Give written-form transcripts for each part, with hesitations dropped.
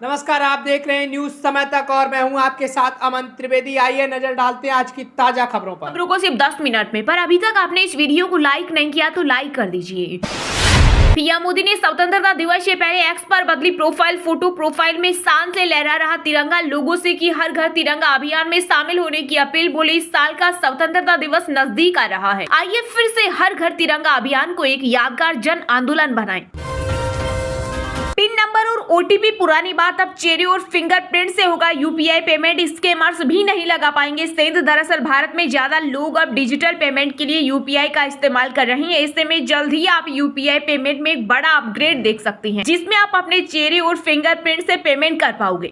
नमस्कार, आप देख रहे हैं न्यूज समय तक और मैं हूं आपके साथ अमन त्रिवेदी। आइए नजर डालते हैं आज की ताजा खबरों पर। खबरों को सिर्फ 10 मिनट में, पर अभी तक आपने इस वीडियो को लाइक नहीं किया तो लाइक कर दीजिए। पीएम मोदी ने स्वतंत्रता दिवस से पहले एक्स पर बदली प्रोफाइल फोटो। प्रोफाइल में शान से लहरा रहा तिरंगा, लोगों से की हर घर तिरंगा अभियान में शामिल होने की अपील। बोले इस साल का स्वतंत्रता दिवस नजदीक आ रहा है, आइए फिर से हर घर तिरंगा अभियान को एक यादगार जन आंदोलन बनाएं। पिन नंबर और ओटीपी पुरानी बात, अब चेहरे और फिंगरप्रिंट से होगा यूपीआई पेमेंट। स्कैमर्स भी नहीं लगा पाएंगे सेंध। दरअसल भारत में ज्यादा लोग अब डिजिटल पेमेंट के लिए यूपीआई का इस्तेमाल कर रहे हैं। ऐसे में जल्द ही आप यूपीआई पेमेंट में एक बड़ा अपग्रेड देख सकते हैं, जिसमें आप अपने चेहरे और फिंगरप्रिंट से पेमेंट कर पाओगे।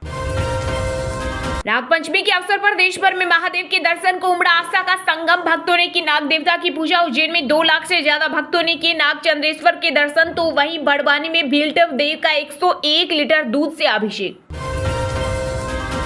नागपंचमी के अवसर पर देश भर में महादेव के दर्शन को उमड़ा आस्था का संगम। भक्तों ने की नाग देवता की पूजा। उज्जैन में 2 लाख से ज्यादा भक्तों ने किए नाग चंद्रेश्वर के दर्शन, तो वहीं बड़वानी में भीलदेव देव का 101 लीटर दूध से अभिषेक।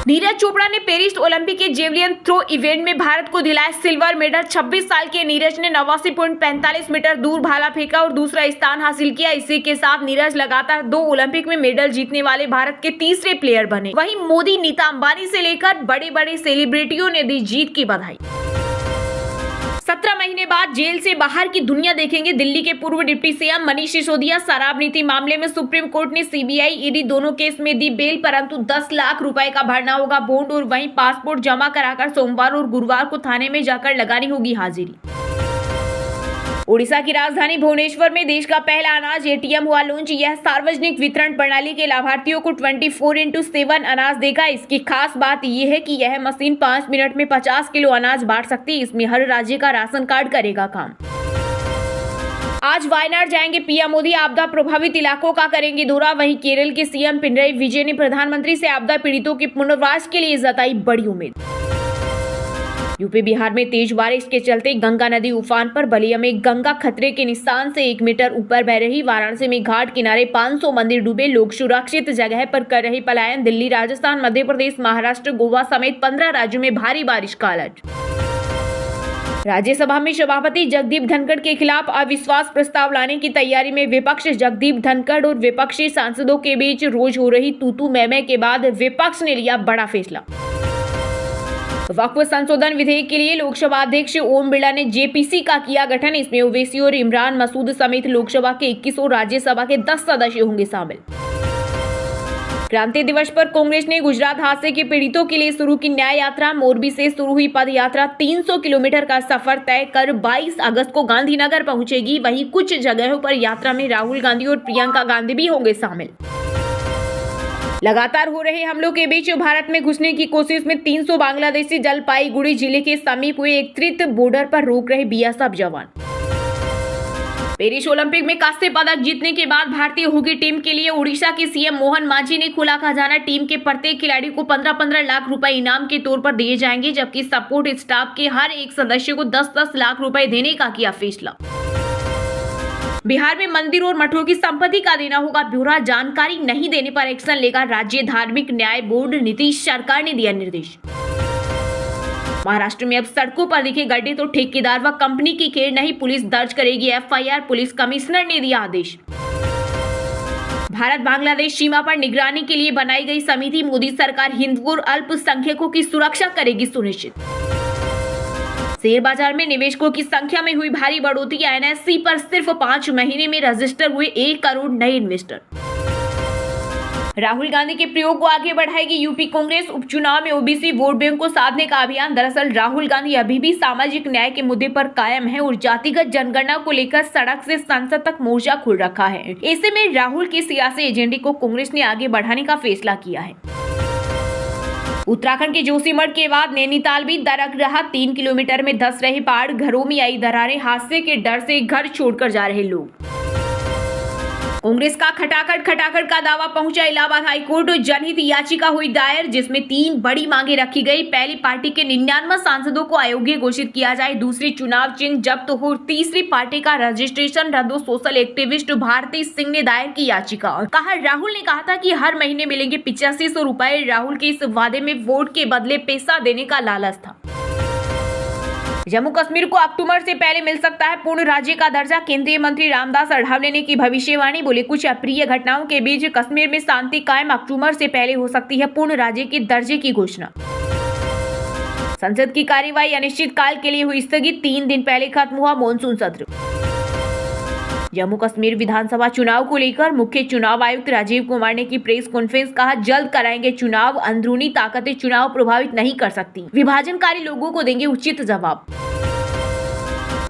नीरज चोपड़ा ने पेरिस ओलंपिक के जेवलिन थ्रो इवेंट में भारत को दिलाया सिल्वर मेडल। 26 साल के नीरज ने 89.45 मीटर दूर भाला फेंका और दूसरा स्थान हासिल किया। इसी के साथ नीरज लगातार 2 ओलंपिक में मेडल जीतने वाले भारत के तीसरे प्लेयर बने। वहीं मोदी, नीता अंबानी से लेकर बड़े बड़े सेलिब्रिटियों ने दी जीत की बधाई। 17 महीने बाद जेल से बाहर की दुनिया देखेंगे दिल्ली के पूर्व डिप्टी सीएम मनीष सिसोदिया। शराब नीति मामले में सुप्रीम कोर्ट ने सीबीआई, ईडी दोनों केस में दी बेल, परंतु 10 लाख रुपए का भरना होगा बॉन्ड और वहीं पासपोर्ट जमा कराकर सोमवार और गुरुवार को थाने में जाकर लगानी होगी हाजिरी। ओडिशा की राजधानी भुवनेश्वर में देश का पहला अनाज एटीएम हुआ लॉन्च। यह सार्वजनिक वितरण प्रणाली के लाभार्थियों को 24x7 अनाज देगा। इसकी खास बात यह है कि यह मशीन 5 मिनट में 50 किलो अनाज बांट सकती है। इसमें हर राज्य का राशन कार्ड करेगा काम। आज वायनाड जाएंगे पीएम मोदी, आपदा प्रभावित इलाकों का करेंगे दौरा। वहीं केरल के सीएम पिनराई विजयन ने प्रधानमंत्री से आपदा पीड़ितों के पुनर्वास के लिए जताई बड़ी उम्मीद। यूपी बिहार में तेज बारिश के चलते गंगा नदी उफान पर। बलिया में गंगा खतरे के निशान से 1 मीटर ऊपर बह रही। वाराणसी में घाट किनारे 500 मंदिर डूबे, लोग सुरक्षित जगह पर कर रहे पलायन। दिल्ली, राजस्थान, मध्य प्रदेश, महाराष्ट्र, गोवा समेत 15 राज्यों में भारी बारिश का अलर्ट। राज्यसभा में सभापति जगदीप धनखड़ के खिलाफ अविश्वास प्रस्ताव लाने की तैयारी में विपक्ष। जगदीप धनखड़ और विपक्षी सांसदों के बीच रोज हो रही तू मैं मैं के बाद विपक्ष ने लिया बड़ा फैसला। वक्फ संशोधन विधेयक के लिए लोकसभा अध्यक्ष ओम बिरला ने जेपीसी का किया गठन। इसमें ओवैसी और इमरान मसूद समेत लोकसभा के 21 और राज्यसभा के 10 सदस्य होंगे शामिल। क्रांति दिवस पर कांग्रेस ने गुजरात हादसे के पीड़ितों के लिए शुरू की न्याय यात्रा। मोरबी से शुरू हुई पद यात्रा 300 किलोमीटर का सफर तय कर 22 अगस्त को गांधीनगर पहुंचेगी। वहीं कुछ जगहों पर यात्रा में राहुल गांधी और प्रियंका गांधी भी होंगे शामिल। लगातार हो रहे हमलों के बीच भारत में घुसने की कोशिश में 300 बांग्लादेशी जलपाईगुड़ी जिले के समीप हुए एक त्रित बॉर्डर पर रोक रहे बीएसएफ जवान। पेरिस ओलंपिक में कांस्य पदक जीतने के बाद भारतीय हॉकी टीम के लिए उड़ीसा के सीएम मोहन मांझी ने खुला खजाना। टीम के प्रत्येक खिलाड़ी को 15-15 लाख रुपए इनाम के तौर पर दिए जाएंगे, जबकि सपोर्ट स्टाफ के हर एक सदस्य को 10-10 लाख रुपए देने का किया फैसला। बिहार में मंदिर और मठों की संपत्ति का देना होगा ब्यौरा। जानकारी नहीं देने पर एक्शन लेगा राज्य धार्मिक न्याय बोर्ड। नीतीश सरकार ने दिया निर्देश। महाराष्ट्र में अब सड़कों पर दिखे गड्ढे तो ठेकेदार व कंपनी की खेर नहीं, पुलिस दर्ज करेगी एफआईआर। पुलिस कमिश्नर ने दिया आदेश। भारत बांग्लादेश सीमा पर निगरानी के लिए बनाई गई समिति। मोदी सरकार हिंदू और अल्पसंख्यकों की सुरक्षा करेगी सुनिश्चित। शेयर बाजार में निवेशकों की संख्या में हुई भारी बढ़ोतरी। एनएससी पर सिर्फ 5 महीने में रजिस्टर हुए 1 करोड़ नए इन्वेस्टर। राहुल गांधी के प्रयोग को आगे बढ़ाएगी यूपी कांग्रेस। उपचुनाव में ओबीसी वोट बैंक को साधने का अभियान। दरअसल राहुल गांधी अभी भी सामाजिक न्याय के मुद्दे पर कायम है और जातिगत जनगणना को लेकर सड़क से संसद तक मोर्चा खोल रखा है। ऐसे में राहुल के सियासी एजेंडे को कांग्रेस ने आगे बढ़ाने का फैसला किया है। उत्तराखंड के जोशीमठ के बाद नैनीताल भी दरक रहा। 3 किलोमीटर में धंस रहे पहाड़, घरों में आई दरारें। हादसे के डर से घर छोड़कर जा रहे लोग। कांग्रेस का खटाखट का दावा पहुंचा इलाहाबाद हाईकोर्ट। जनहित याचिका हुई दायर, जिसमें 3 बड़ी मांगे रखी गई। पहली, पार्टी के 99 सांसदों को अयोग्य घोषित किया जाए। दूसरी, चुनाव चिन्ह जब्त हो। तीसरी, पार्टी का रजिस्ट्रेशन रद्द हो। सोशल एक्टिविस्ट भारती सिंह ने दायर की याचिका। कहा, राहुल ने कहा था कि हर महीने मिलेंगे 8500 रुपए। राहुल के इस वादे में वोट के बदले पैसा देने का लालच था। जम्मू कश्मीर को अक्टूबर से पहले मिल सकता है पूर्ण राज्य का दर्जा। केंद्रीय मंत्री रामदास अठावले ने की भविष्यवाणी। बोले, कुछ अप्रिय घटनाओं के बीच कश्मीर में शांति कायम, अक्टूबर से पहले हो सकती है पूर्ण राज्य के दर्जे की घोषणा। संसद की कार्यवाही अनिश्चित काल के लिए हुई स्थगित। 3 दिन पहले खत्म हुआ मॉनसून सत्र। जम्मू कश्मीर विधानसभा चुनाव को लेकर मुख्य चुनाव आयुक्त राजीव कुमार ने की प्रेस कॉन्फ्रेंस। कहा, जल्द कराएंगे चुनाव, अंदरूनी ताकतें चुनाव प्रभावित नहीं कर सकती, विभाजनकारी लोगों को देंगे उचित जवाब।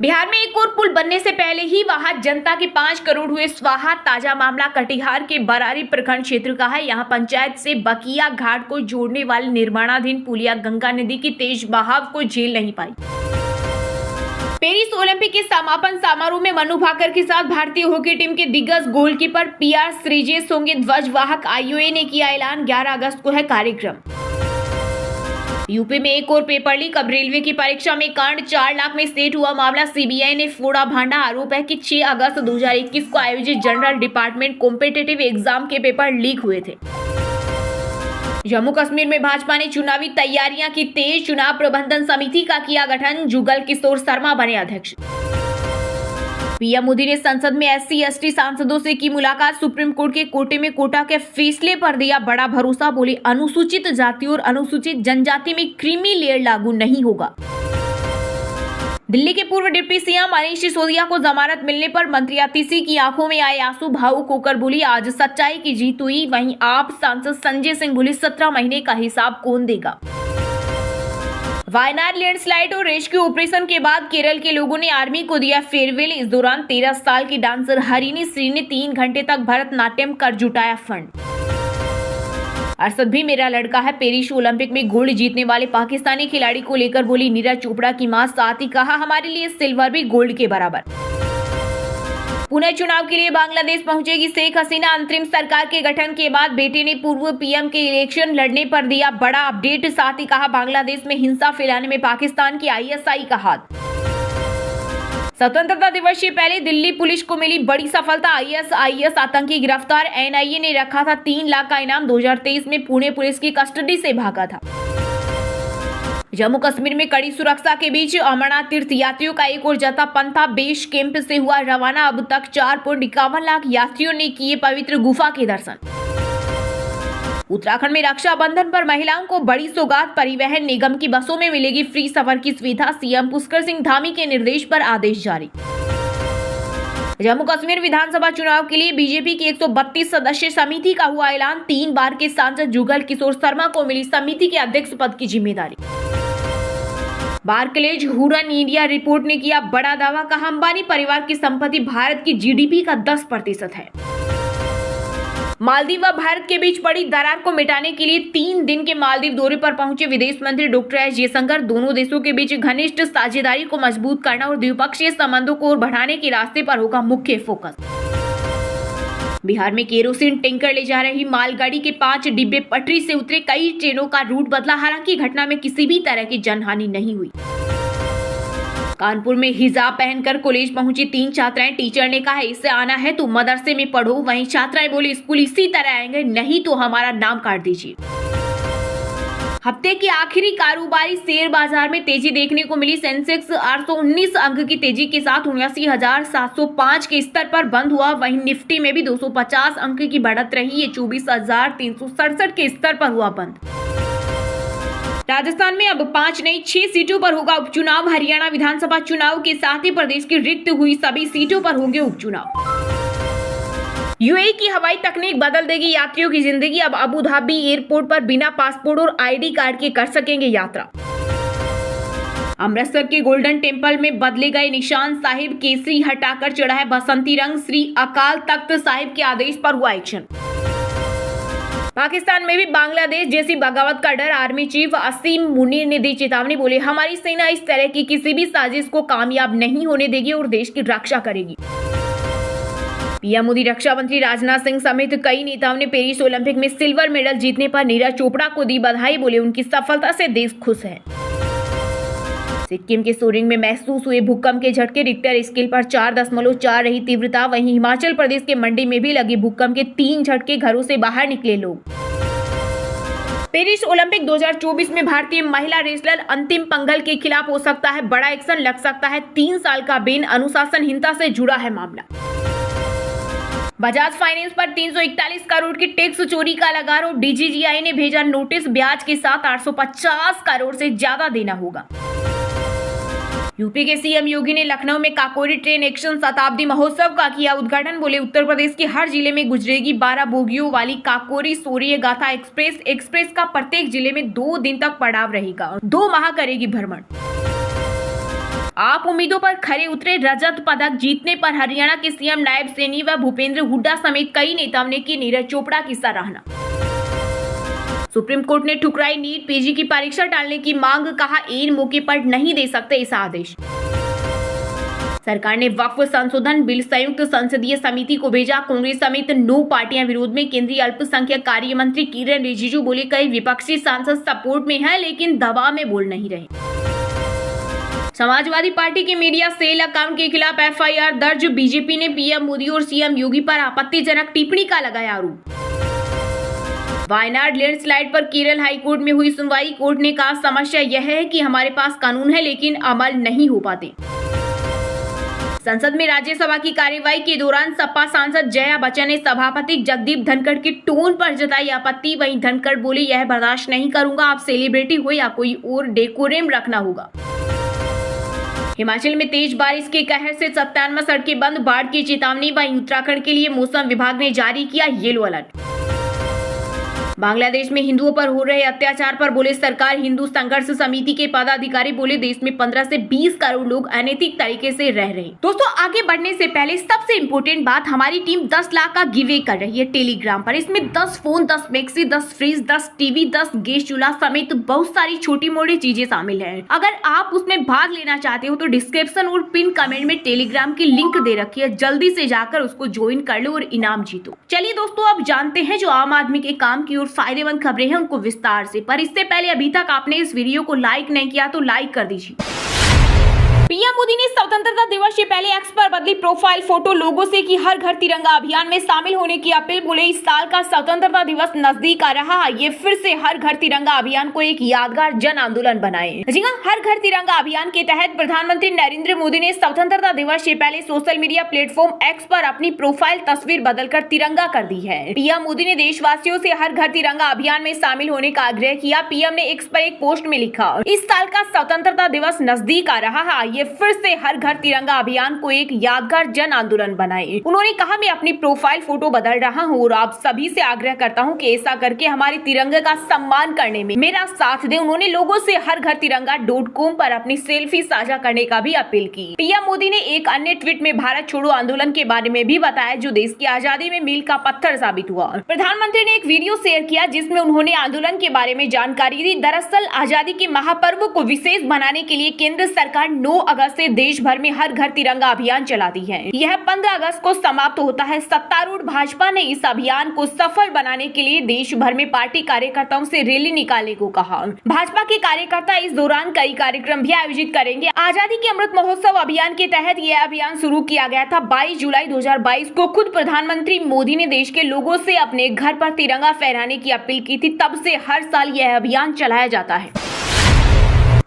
बिहार में एक और पुल बनने से पहले ही वहां जनता के 5 करोड़ हुए स्वाहा। ताजा मामला कटिहार के बरारी प्रखंड क्षेत्र का है। यहां पंचायत से बकिया घाट को जोड़ने वाले निर्माणाधीन पुलिया गंगा नदी की तेज बहाव को झेल नहीं पाई। पेरिस ओलंपिक के समापन समारोह में मनु भाकर के साथ भारतीय हॉकी टीम के दिग्गज गोलकीपर पीआर श्रीजेश होंगे ध्वजवाहक। आईओए ने किया ऐलान, 11 अगस्त को है कार्यक्रम। यूपी में एक और पेपर लीक। अब रेलवे की परीक्षा में कांड, 4 लाख में सेट हुआ मामला। सीबीआई ने फोड़ा भांडा। आरोप है कि 6 अगस्त 2021 को आयोजित जनरल डिपार्टमेंट कॉम्पिटिटिव एग्जाम के पेपर लीक हुए थे। जम्मू कश्मीर में भाजपा ने चुनावी तैयारियां की तेज। चुनाव प्रबंधन समिति का किया गठन। जुगल किशोर शर्मा बने अध्यक्ष। पीएम मोदी ने संसद में SC/ST सांसदों से की मुलाकात। सुप्रीम कोर्ट के कोटे में कोटा के फैसले पर दिया बड़ा भरोसा। बोले, अनुसूचित जाति और अनुसूचित जनजाति में क्रीमी लेयर लागू नहीं होगा। दिल्ली के पूर्व डिप्टी सीएम मनीष सिसोदिया को जमानत मिलने पर मंत्री अतिशी की आंखों में आए आंसू। भावुक होकर बोली, आज सच्चाई की जीत हुई। वहीं आप सांसद संजय सिंह बोले, 17 महीने का हिसाब कौन देगा। वायनाड लैंडस्लाइड और रेस्क्यू ऑपरेशन के बाद केरल के लोगों ने आर्मी को दिया फेयरवेल। इस दौरान 13 साल की डांसर हरिणी श्री ने 3 घंटे तक भरतनाट्यम कर जुटाया फंड। अरशद भी मेरा लड़का है। पेरिस ओलंपिक में गोल्ड जीतने वाले पाकिस्तानी खिलाड़ी को लेकर बोली नीरज चोपड़ा की मां। साथ ही कहा, हमारे लिए सिल्वर भी गोल्ड के बराबर। पुणे चुनाव के लिए बांग्लादेश पहुंचेगी शेख हसीना। अंतरिम सरकार के गठन के बाद बेटे ने पूर्व पीएम के इलेक्शन लड़ने पर दिया बड़ा अपडेट। साथ ही कहा, बांग्लादेश में हिंसा फैलाने में पाकिस्तान की ISI का हाथ। स्वतंत्रता दिवस से पहले दिल्ली पुलिस को मिली बड़ी सफलता। ISIS आतंकी गिरफ्तार। NIA ने रखा था 3 लाख का इनाम। 2023 में पुणे पुलिस की कस्टडी से भागा था। जम्मू कश्मीर में कड़ी सुरक्षा के बीच अमरनाथ तीर्थ यात्रियों का एक और जत्था पंथा बेस कैंप से हुआ रवाना। अब तक 4.51 लाख यात्रियों ने किए पवित्र गुफा के दर्शन। उत्तराखंड में रक्षाबंधन पर महिलाओं को बड़ी सौगात। परिवहन निगम की बसों में मिलेगी फ्री सफर की सुविधा। सीएम पुष्कर सिंह धामी के निर्देश पर आदेश जारी। जम्मू कश्मीर विधानसभा चुनाव के लिए बीजेपी की 132 सदस्य समिति का हुआ ऐलान। 3 बार के सांसद जुगल किशोर शर्मा को मिली समिति के अध्यक्ष पद की जिम्मेदारी। बार्कलेज हुरन इंडिया रिपोर्ट ने किया बड़ा दावा। कहा, अंबानी परिवार की संपत्ति भारत की GDP का 10% है। मालदीव व भारत के बीच पड़ी दरार को मिटाने के लिए 3 दिन के मालदीव दौरे पर पहुंचे विदेश मंत्री डॉक्टर एस जयशंकर। दोनों देशों के बीच घनिष्ठ साझेदारी को मजबूत करना और द्विपक्षीय संबंधों को और बढ़ाने के रास्ते पर होगा मुख्य फोकस। बिहार में केरोसिन टैंकर ले जा रही मालगाड़ी के 5 डिब्बे पटरी से उतरे। कई ट्रेनों का रूट बदला। हालांकि घटना में किसी भी तरह की जनहानि नहीं हुई। कानपुर में हिजाब पहनकर कॉलेज पहुंची 3 छात्राएं। टीचर ने कहा, इससे आना है तो मदरसे में पढ़ो। वहीं छात्राएं बोली, स्कूल इसी तरह आएंगे, नहीं तो हमारा नाम काट दीजिए। हफ्ते की आखिरी कारोबारी शेयर बाजार में तेजी देखने को मिली। सेंसेक्स 819 अंक की तेजी के साथ 79,705 के स्तर पर बंद हुआ। वहीं निफ्टी में भी 250 अंक की बढ़त रही। ये 24,367 के स्तर पर हुआ बंद। राजस्थान में अब 5 नहीं 6 सीटों पर होगा उपचुनाव। हरियाणा विधानसभा चुनाव के साथ ही प्रदेश की रिक्त हुई सभी सीटों पर होंगे उपचुनाव। यूएई की हवाई तकनीक बदल देगी यात्रियों की जिंदगी। अब अबू धाबी एयरपोर्ट पर बिना पासपोर्ट और ID कार्ड के कर सकेंगे यात्रा। अमृतसर के गोल्डन टेम्पल में बदले गए निशान साहिब। केसरी हटाकर चढ़ा है बसंती रंग। श्री अकाल तख्त साहिब के आदेश पर हुआ एक्शन। पाकिस्तान में भी बांग्लादेश जैसी बगावत का डर। आर्मी चीफ असीम मुनीर ने दी चेतावनी। बोले, हमारी सेना इस तरह की किसी भी साजिश को कामयाब नहीं होने देगी और देश की रक्षा करेगी। पीएम मोदी, रक्षा मंत्री राजनाथ सिंह समेत कई नेताओं ने पेरिस ओलंपिक में सिल्वर मेडल जीतने पर नीरज चोपड़ा को दी बधाई। बोले, उनकी सफलता से देश खुश है। सिक्किम के सोरेंग में महसूस हुए भूकंप के झटके। रिक्टर स्केल पर 4.4 रही तीव्रता। वहीं हिमाचल प्रदेश के मंडी में भी लगे भूकंप के 3 झटके। घरों से बाहर निकले लोग। पेरिस ओलंपिक 2024 में भारतीय महिला रेसलर अंतिम पंघल के खिलाफ हो सकता है बड़ा एक्शन, लग सकता है 3 साल का बैन, अनुशासनहीनता से जुड़ा है मामला। बजाज फाइनेंस पर 341 करोड़ की टैक्स चोरी का लगा आरोप, डीजीजीआई ने भेजा नोटिस, ब्याज के साथ 850 करोड़ से ज्यादा देना होगा। यूपी के सीएम योगी ने लखनऊ में काकोरी ट्रेन एक्शन शताब्दी महोत्सव का किया उद्घाटन। बोले उत्तर प्रदेश के हर जिले में गुजरेगी 12 बोगियों वाली काकोरी शौर्य गाथा एक्सप्रेस का प्रत्येक जिले में 2 दिन तक पड़ाव रहेगा, 2 माह करेगी भ्रमण। आप उम्मीदों पर खरे उतरे, रजत पदक जीतने पर हरियाणा के सीएम नायब सैनी व भूपेंद्र हुड्डा समेत कई नेताओं ने की नीरज चोपड़ा की सराहना। सुप्रीम कोर्ट ने ठुकराई नीट पीजी की परीक्षा टालने की मांग, कहा ऐन मौके पर नहीं दे सकते इस आदेश। सरकार ने वक्फ संशोधन बिल संयुक्त संसदीय समिति को भेजा, कांग्रेस समेत 9 पार्टियां विरोध में। केंद्रीय अल्पसंख्यक कार्य मंत्री किरेन रिजिजू बोले कई विपक्षी सांसद सपोर्ट में है लेकिन दबाव में बोल नहीं रहे। समाजवादी पार्टी के मीडिया सेल अकाउंट के खिलाफ एफआईआर दर्ज, बीजेपी ने पीएम मोदी और सीएम योगी पर आपत्तिजनक टिप्पणी का लगाया आरोप। वायनाड लैंडस्लाइड पर केरल हाईकोर्ट में हुई सुनवाई, कोर्ट ने कहा समस्या यह है कि हमारे पास कानून है लेकिन अमल नहीं हो पाते। संसद में राज्यसभा की कार्यवाही के दौरान सपा सांसद जया बच्चन ने सभापति जगदीप धनखड़ के टोन पर जताई आपत्ति। वहीं धनखड़ बोले यह बर्दाश्त नहीं करूंगा, आप सेलिब्रिटी हो या कोई और, डेकोरम रखना होगा। हिमाचल में तेज बारिश के कहर से 57 सड़कें बंद, बाढ़ की चेतावनी। वहीं उत्तराखंड के लिए मौसम विभाग ने जारी किया येलो अलर्ट। बांग्लादेश में हिंदुओं पर हो रहे अत्याचार पर बोले सरकार, हिंदू संघर्ष समिति के पदाधिकारी बोले देश में 15 से 20 करोड़ लोग अनैतिक तरीके से रह रहे। दोस्तों आगे बढ़ने से पहले सबसे इम्पोर्टेंट बात, हमारी टीम 10 लाख का गिवे कर रही है टेलीग्राम पर। इसमें 10 phone, 10 maxi, 10 fridge, 10 TV, 10 gas चूल्हा समेत बहुत सारी छोटी मोटी चीजें शामिल है। अगर आप उसमें भाग लेना चाहते हो तो डिस्क्रिप्शन और पिन कमेंट में टेलीग्राम की लिंक दे रखी है, जल्दी से जाकर उसको ज्वाइन कर लो और इनाम जीतो। चलिए दोस्तों अब जानते हैं जो आम आदमी के काम की और फायदेमंद खबरें हैं उनको विस्तार से। पर इससे पहले अभी तक आपने इस वीडियो को लाइक नहीं किया तो लाइक कर दीजिए। पीएम मोदी ने स्वतंत्रता दिवस से पहले एक्स पर बदली प्रोफाइल फोटो, लोगों से की हर घर तिरंगा अभियान में शामिल होने की अपील। बोले इस साल का स्वतंत्रता दिवस नजदीक आ रहा है, ये फिर से हर घर तिरंगा अभियान को एक यादगार जन आंदोलन बनाए। जी हां, हर घर तिरंगा अभियान के तहत प्रधानमंत्री नरेंद्र मोदी ने स्वतंत्रता दिवस से पहले सोशल मीडिया प्लेटफॉर्म एक्स पर अपनी प्रोफाइल तस्वीर बदलकर तिरंगा कर दी है। पीएम मोदी ने देशवासियों से हर घर तिरंगा अभियान में शामिल होने का आग्रह किया। पीएम ने एक्स पर एक पोस्ट में लिखा, इस साल का स्वतंत्रता दिवस नजदीक आ रहा है, ये फिर से हर घर तिरंगा अभियान को एक यादगार जन आंदोलन बनाए। उन्होंने कहा मैं अपनी प्रोफाइल फोटो बदल रहा हूं और आप सभी से आग्रह करता हूं कि ऐसा करके हमारे तिरंगे का सम्मान करने में मेरा साथ दें। उन्होंने लोगों से हर घर तिरंगा.com पर अपनी सेल्फी साझा करने का भी अपील की। पीएम मोदी ने एक अन्य ट्वीट में भारत छोड़ो आंदोलन के बारे में भी बताया जो देश की आजादी में मील का पत्थर साबित हुआ। प्रधानमंत्री ने एक वीडियो शेयर किया जिसमें उन्होंने आंदोलन के बारे में जानकारी दी। दरअसल आजादी के महापर्व को विशेष बनाने के लिए केंद्र सरकार 9 अगस्त से देश भर में हर घर तिरंगा अभियान चलाती है। यह 15 अगस्त को समाप्त होता है। सत्तारूढ़ भाजपा ने इस अभियान को सफल बनाने के लिए देश भर में पार्टी कार्यकर्ताओं से रैली निकालने को कहा। भाजपा के कार्यकर्ता इस दौरान कई कार्यक्रम भी आयोजित करेंगे। आजादी के अमृत महोत्सव अभियान के तहत यह अभियान शुरू किया गया था। 22 जुलाई 2022 को खुद प्रधानमंत्री मोदी ने देश के लोगों से अपने घर पर तिरंगा फहराने की अपील की थी। तब से हर साल यह अभियान चलाया जाता है।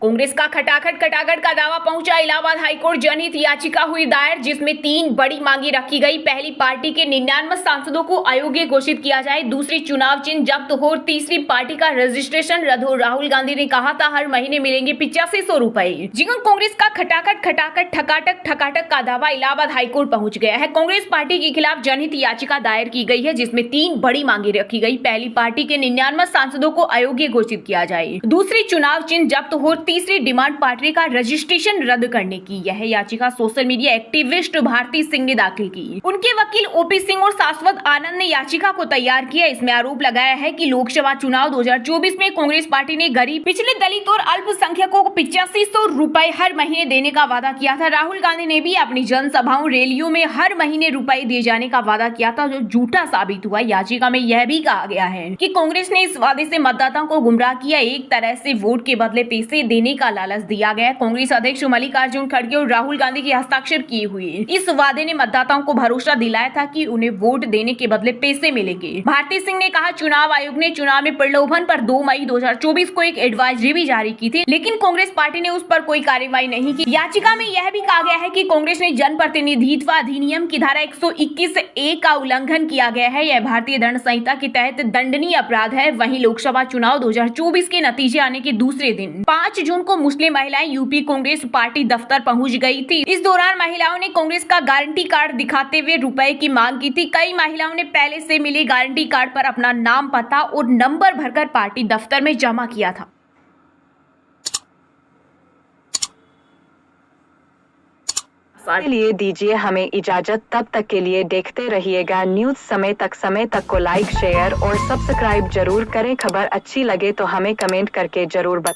कांग्रेस का खटाखट का दावा पहुंचा इलाहाबाद हाईकोर्ट। जनहित याचिका हुई दायर जिसमें 3 बड़ी मांगी रखी गई। पहली, पार्टी के 99 सांसदों को अयोग्य घोषित किया जाए। दूसरी, चुनाव चिन्ह जब्त हो। और तीसरी, पार्टी का रजिस्ट्रेशन रद्द हो। राहुल गांधी ने कहा था हर महीने मिलेंगे 8500 रुपए। जिन कांग्रेस का ठकाटक का दावा इलाहाबाद हाईकोर्ट पहुंच गया है। कांग्रेस पार्टी के खिलाफ जनहित याचिका दायर की गई है जिसमें 3 बड़ी मांगे रखी गई। पहली, पार्टी के 99 सांसदों को अयोग्य घोषित किया जाए। दूसरी, चुनाव चिन्ह जब्त हो। तीसरी डिमांड, पार्टी का रजिस्ट्रेशन रद्द करने की। यह याचिका social media activist Bharti Singh ने दाखिल की। उनके वकील ओपी सिंह और शाश्वत आनंद ने याचिका को तैयार किया। इसमें आरोप लगाया है कि लोकसभा चुनाव 2024 में कांग्रेस पार्टी ने गरीब, पिछले दलित और अल्पसंख्यकों को 8500 रुपए हर महीने देने का वादा किया था। राहुल गांधी ने भी अपनी जनसभाओं, रैलियों में हर महीने रुपए दिए जाने का वादा किया था जो झूठा साबित हुआ। याचिका में यह भी कहा गया है कि कांग्रेस ने इस वादे से मतदाताओं को गुमराह किया। एक तरह से वोट के बदले पैसे देने देने का लालच दिया गया। कांग्रेस अध्यक्ष मल्लिकार्जुन खड़गे और राहुल गांधी के हस्ताक्षर किए हुए इस वादे ने मतदाताओं को भरोसा दिलाया था कि उन्हें वोट देने के बदले पैसे मिलेंगे। भारती सिंह ने कहा, चुनाव आयोग ने चुनाव में प्रलोभन पर 2 मई 2024 को एक एडवाइजरी भी जारी की थी, लेकिन कांग्रेस पार्टी ने उस पर कोई कार्रवाई नहीं की। याचिका में यह भी कहा गया है कि कांग्रेस ने जनप्रतिनिधित्व अधिनियम की धारा 121A का उल्लंघन किया गया है। यह भारतीय दंड संहिता के तहत दंडनीय अपराध है। वहीं लोकसभा चुनाव 2024 के नतीजे आने के दूसरे दिन 5 जून को मुस्लिम महिलाएं यूपी कांग्रेस पार्टी दफ्तर पहुंच गई थी। इस दौरान महिलाओं ने कांग्रेस का गारंटी कार्ड दिखाते हुए रुपए की मांग की थी। कई महिलाओं ने पहले से मिले गारंटी कार्ड पर अपना नाम, पता और नंबर भरकर पार्टी दफ्तर में जमा किया था। के लिए दीजिए हमें इजाजत। तब तक के लिए देखते रहिएगा न्यूज समय तक को लाइक, शेयर और सब्सक्राइब जरूर करें। खबर अच्छी लगे तो हमें कमेंट करके जरूर बताएं।